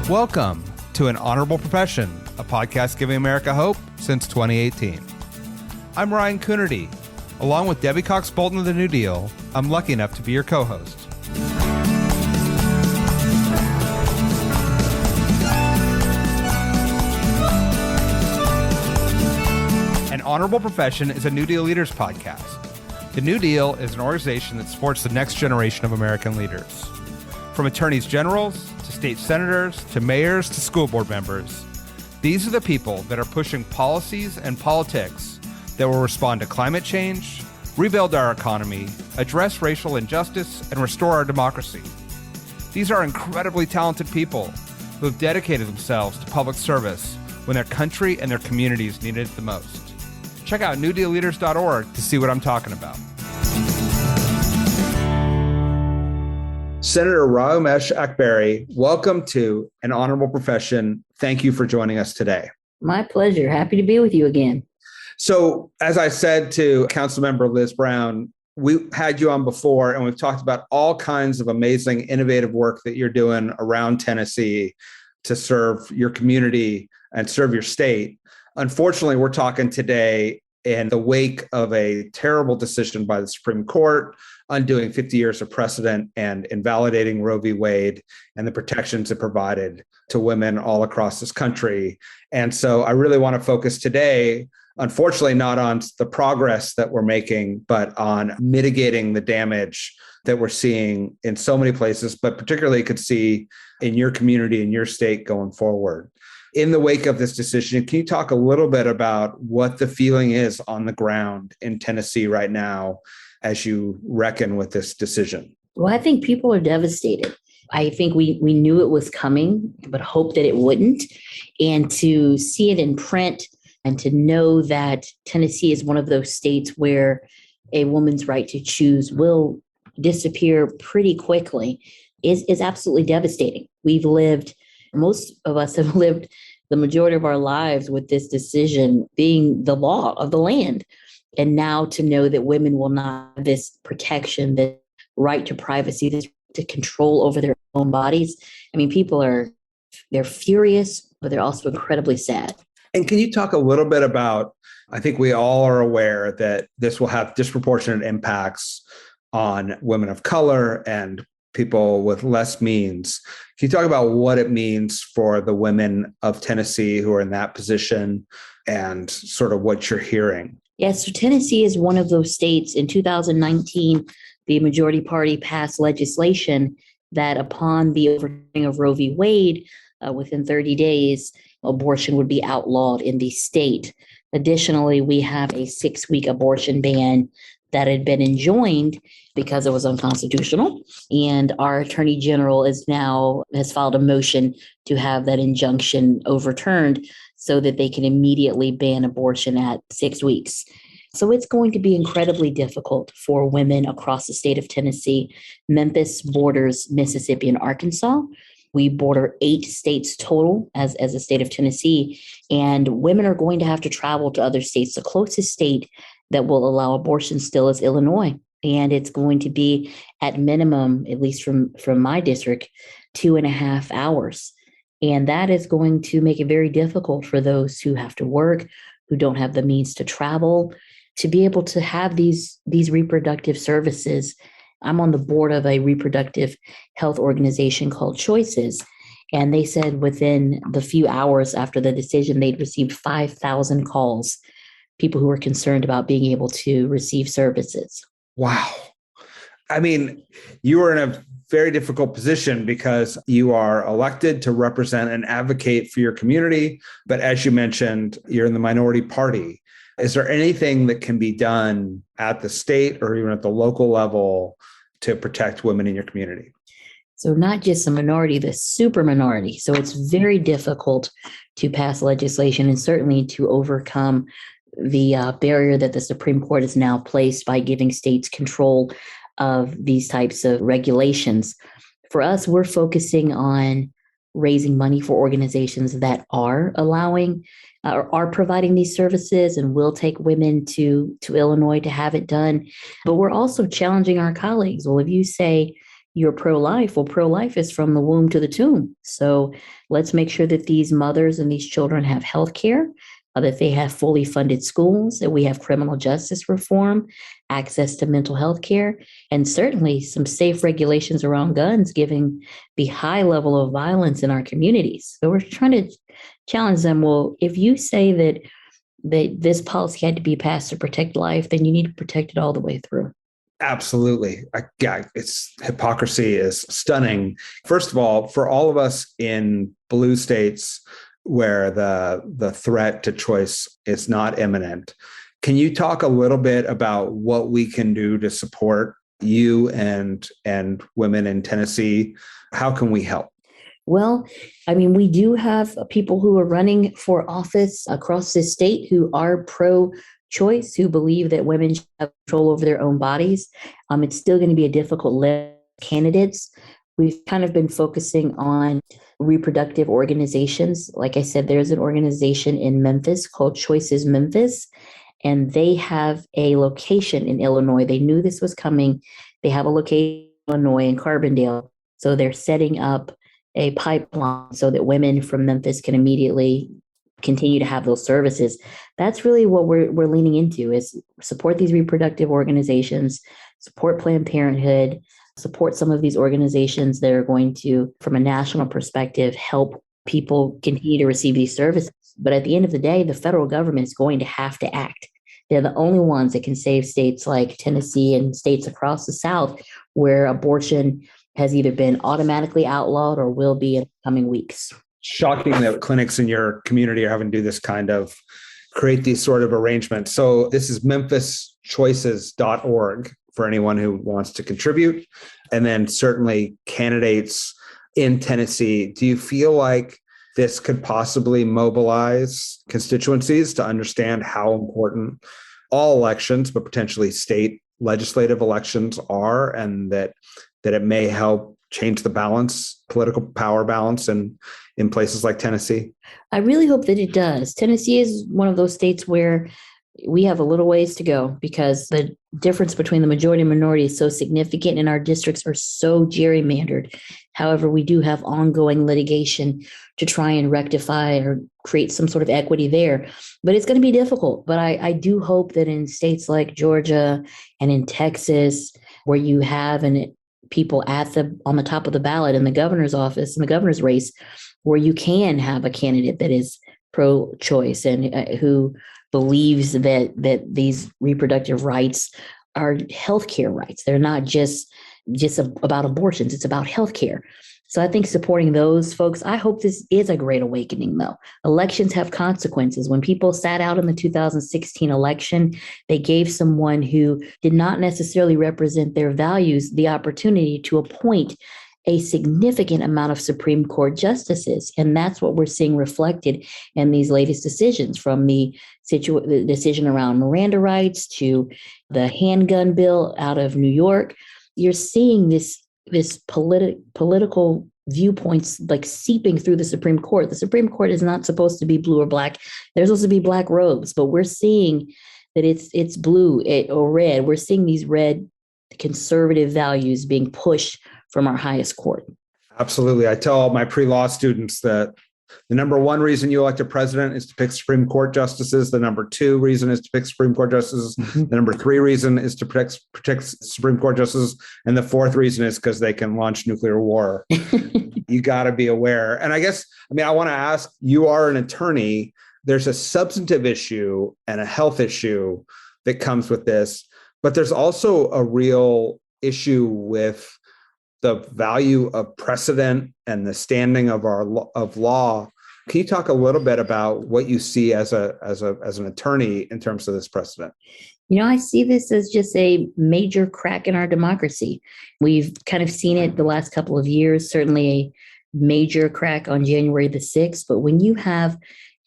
Welcome to An Honorable Profession, a podcast giving America hope since 2018. I'm Ryan Coonerty. Along with Debbie Cox Bolton of the New Deal, I'm lucky enough to be your co-host. An Honorable Profession is a New Deal Leaders podcast. The New Deal is an organization that supports the next generation of American leaders. From attorneys generals to state senators to mayors to school board members, these are the people that are pushing policies and politics that will respond to climate change, rebuild our economy, address racial injustice, and restore our democracy. These are incredibly talented people who have dedicated themselves to public service when their country and their communities needed it the most. Check out NewDealLeaders.org to see what I'm talking about. Senator Raumesh Akbari, welcome to An Honorable Profession. Thank you for joining us today. My pleasure. Happy to be with you again. So, as I said to Councilmember Liz Brown, we had you on before, and we've talked about all kinds of amazing, innovative work that you're doing around Tennessee to serve your community and serve your state. Unfortunately, we're talking today in the wake of a terrible decision by the Supreme Court, undoing 50 years of precedent and invalidating Roe v. Wade and the protections it provided to women all across this country. And so I really want to focus today, unfortunately, not on the progress that we're making, but on mitigating the damage that we're seeing in so many places, but particularly could see in your community, in your state going forward. In the wake of this decision, can you talk a little bit about what the feeling is on the ground in Tennessee right now as you reckon with this decision? Well, I think people are devastated. I think we knew it was coming, but hoped that it wouldn't. And to see it in print and to know that Tennessee is one of those states where a woman's right to choose will disappear pretty quickly is absolutely devastating. Most of us have lived the majority of our lives with this decision being the law of the land. And now to know that women will not have this protection, this right to privacy, this to control over their own bodies. I mean, they're furious, but they're also incredibly sad. And can you talk a little bit about, I think we all are aware that this will have disproportionate impacts on women of color and people with less means. Can you talk about what it means for the women of Tennessee who are in that position and sort of what you're hearing? Yes, so Tennessee is one of those states. In 2019, the majority party passed legislation that upon the overturning of Roe v. Wade, within 30 days, abortion would be outlawed in the state. Additionally, we have a 6-week abortion ban that had been enjoined because it was unconstitutional. And our attorney general has filed a motion to have that injunction overturned so that they can immediately ban abortion at 6 weeks. So it's going to be incredibly difficult for women across the state of Tennessee. Memphis borders Mississippi and Arkansas. We border 8 states total as a state of Tennessee, and women are going to have to travel to other states. The closest state that will allow abortion still is Illinois. And it's going to be at minimum, at least from my district, 2.5 hours. And that is going to make it very difficult for those who have to work, who don't have the means to travel, to be able to have these reproductive services. I'm on the board of a reproductive health organization called Choices. And they said within the few hours after the decision, they'd received 5,000 calls, people who were concerned about being able to receive services. Wow. I mean, you are in a very difficult position because you are elected to represent and advocate for your community. But as you mentioned, you're in the minority party. Is there anything that can be done at the state or even at the local level to protect women in your community? So not just the minority, the super minority. So it's very difficult to pass legislation and certainly to overcome the barrier that the Supreme Court has now placed by giving states control of these types of regulations. For us, we're focusing on raising money for organizations that are allowing or are providing these services and will take women to Illinois to have it done. But we're also challenging our colleagues. Well, if you say you're pro-life. Well, pro-life is from the womb to the tomb. So let's make sure that these mothers and these children have health care, that they have fully funded schools, that we have criminal justice reform, access to mental health care, and certainly some safe regulations around guns, given the high level of violence in our communities. So we're trying to challenge them. Well, if you say that this policy had to be passed to protect life, then you need to protect it all the way through. Absolutely. It's hypocrisy is stunning. First of all, for all of us in blue states where the threat to choice is not imminent, can you talk a little bit about what we can do to support you and women in Tennessee? How can we help? Well, I mean, we do have people who are running for office across this state who are pro-choice, who believe that women should have control over their own bodies. It's still going to be a difficult list of candidates. We've kind of been focusing on reproductive organizations. Like I said, there's an organization in Memphis called Choices Memphis, and they have a location in Illinois. They knew this was coming. They have a location in Illinois in Carbondale. So they're setting up a pipeline so that women from Memphis can immediately continue to have those services. That's really what we're leaning into, is support these reproductive organizations, support Planned Parenthood, support some of these organizations that are going to, from a national perspective, help people continue to receive these services. But at the end of the day, the federal government is going to have to act. They're the only ones that can save states like Tennessee and states across the South where abortion has either been automatically outlawed or will be in the coming weeks. Shocking that clinics in your community are having to do this create these sort of arrangements. So this is memphischoices.org for anyone who wants to contribute. And then certainly candidates in Tennessee. Do you feel like this could possibly mobilize constituencies to understand how important all elections, but potentially state legislative elections are, and that it may help change the balance, political power balance in places like Tennessee? I really hope that it does. Tennessee is one of those states where we have a little ways to go because the difference between the majority and minority is so significant and our districts are so gerrymandered. However, we do have ongoing litigation to try and rectify or create some sort of equity there. But it's going to be difficult. But I do hope that in states like Georgia and in Texas, where you have people on the top of the ballot in the governor's office, in the governor's race, where you can have a candidate that is pro-choice and who believes that these reproductive rights are healthcare rights. They're not just about abortions. It's about healthcare. So I think supporting those folks, I hope this is a great awakening, though. Elections have consequences. When people sat out in the 2016 election, they gave someone who did not necessarily represent their values the opportunity to appoint a significant amount of Supreme Court justices. And that's what we're seeing reflected in these latest decisions, from the decision around Miranda rights to the handgun bill out of New York. You're seeing this political viewpoints like seeping through the Supreme Court. The Supreme Court is not supposed to be blue or black. They're supposed to be black robes, but we're seeing that it's blue or red. We're seeing these red conservative values being pushed from our highest court. Absolutely. I tell all my pre-law students that the number one reason you elect a president is to pick Supreme Court justices. The number two reason is to pick Supreme Court justices. Mm-hmm. The number three reason is to protect Supreme Court justices. And the fourth reason is because they can launch nuclear war. You got to be aware. And I want to ask, you are an attorney. There's a substantive issue and a health issue that comes with this, but there's also a real issue with the value of precedent and the standing of law. Can you talk a little bit about what you see as an attorney in terms of this precedent? I see this as just a major crack in our democracy. We've kind of seen it the last couple of years, certainly a major crack on January the 6th. But when you have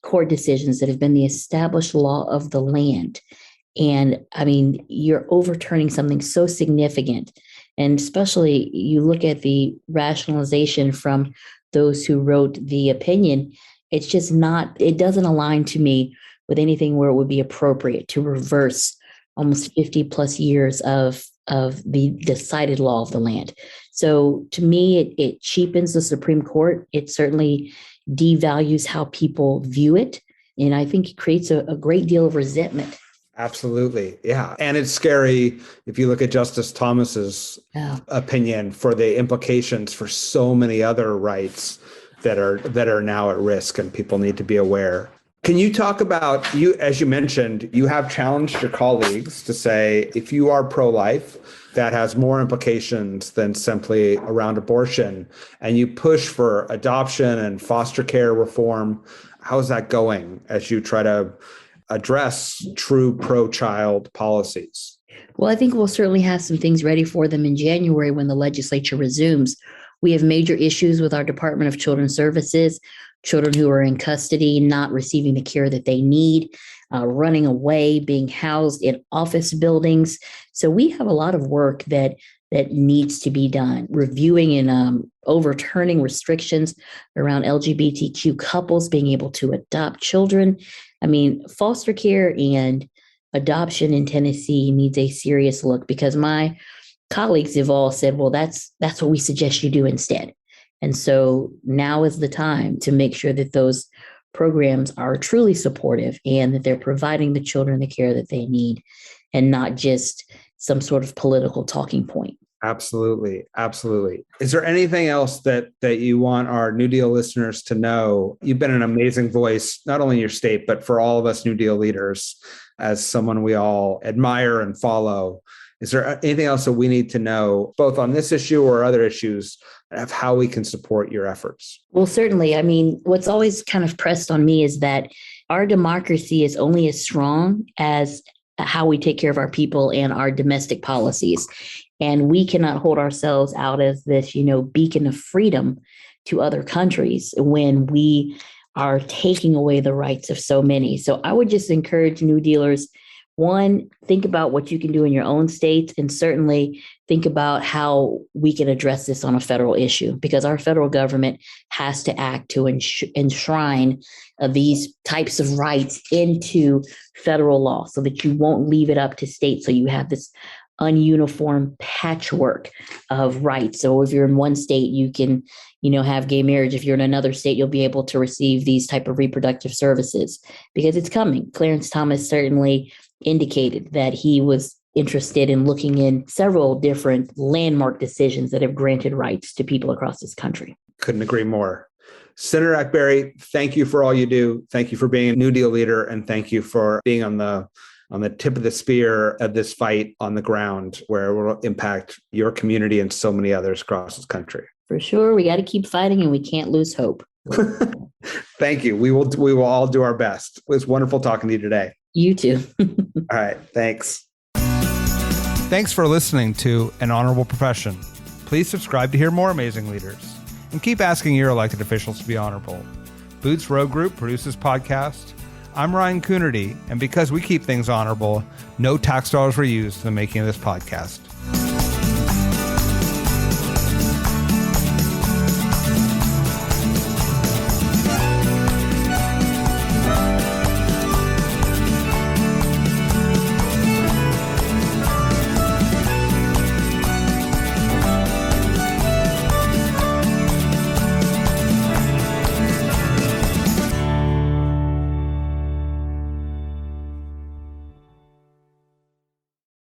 court decisions that have been the established law of the land, and you're overturning something so significant. And especially you look at the rationalization from those who wrote the opinion, it's just it doesn't align to me with anything where it would be appropriate to reverse almost 50 plus years of the decided law of the land. So to me, it cheapens the Supreme Court. It certainly devalues how people view it. And I think it creates a great deal of resentment. Absolutely. Yeah. And it's scary if you look at Justice Thomas's opinion for the implications for so many other rights that are now at risk, and people need to be aware. Can you talk about, as you mentioned, you have challenged your colleagues to say, if you are pro-life, that has more implications than simply around abortion, and you push for adoption and foster care reform. How's that going as you try to address true pro-child policies? Well, I think we'll certainly have some things ready for them in January when the legislature resumes. We have major issues with our Department of Children's Services, children who are in custody, not receiving the care that they need, running away, being housed in office buildings. So we have a lot of work that needs to be done, reviewing and overturning restrictions around LGBTQ couples being able to adopt children. I mean, foster care and adoption in Tennessee needs a serious look, because my colleagues have all said, well, that's what we suggest you do instead. And so now is the time to make sure that those programs are truly supportive and that they're providing the children the care that they need, and not just some sort of political talking point. Absolutely. Absolutely. Is there anything else that you want our New Deal listeners to know? You've been an amazing voice, not only in your state, but for all of us New Deal leaders, as someone we all admire and follow. Is there anything else that we need to know, both on this issue or other issues, of how we can support your efforts? Well, certainly. I mean, what's always kind of pressed on me is that our democracy is only as strong as how we take care of our people and our domestic policies. And we cannot hold ourselves out as this, beacon of freedom to other countries when we are taking away the rights of so many. So I would just encourage New Dealers, one, think about what you can do in your own states, and certainly think about how we can address this on a federal issue, because our federal government has to act to enshrine these types of rights into federal law so that you won't leave it up to states. So you have this ununiform patchwork of rights. So if you're in one state, you can, have gay marriage. If you're in another state, you'll be able to receive these type of reproductive services, because it's coming. Clarence Thomas certainly indicated that he was interested in looking in several different landmark decisions that have granted rights to people across this country. Couldn't agree more. Senator Akbari, thank you for all you do. Thank you for being a New Deal leader, and thank you for being on the tip of the spear of this fight on the ground, where it will impact your community and so many others across this country. For sure. We got to keep fighting, and we can't lose hope. Thank you. We will all do our best. It was wonderful talking to you today. You too. All right. Thanks. Thanks for listening to An Honorable Profession. Please subscribe to hear more amazing leaders, and keep asking your elected officials to be honorable. Boots Row Group produces podcast. I'm Ryan Coonerty, and because we keep things honorable, no tax dollars were used in the making of this podcast.